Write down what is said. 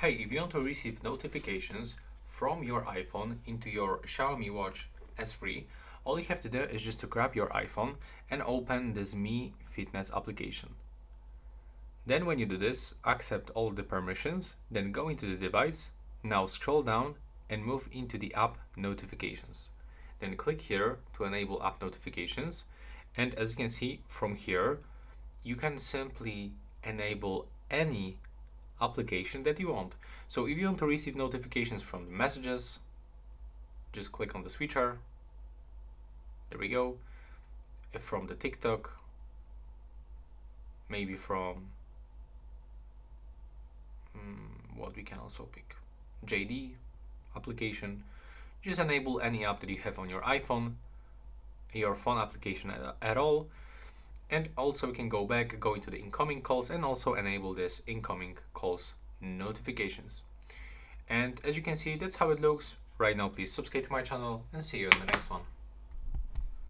Hey, if you want to receive notifications from your iPhone into your Xiaomi watch as free, all you have to do is just to grab your iPhone and open this Mi Fitness application. Then when you do this, accept all the permissions, then go into the device, now scroll down and move into the app notifications. Then click here to enable app notifications, and as you can see from here, you can simply enable any application that you want. So if you want to receive notifications from the messages, just click on the switcher. There we go. If from the TikTok, maybe from what we can also pick, JD application. Just enable any app that you have on your iPhone, your phone application at all. And also you can go back, go into the incoming calls and also enable this incoming calls notifications. And as you can see, that's how it looks. Right now, please subscribe to my channel and see you in the next one.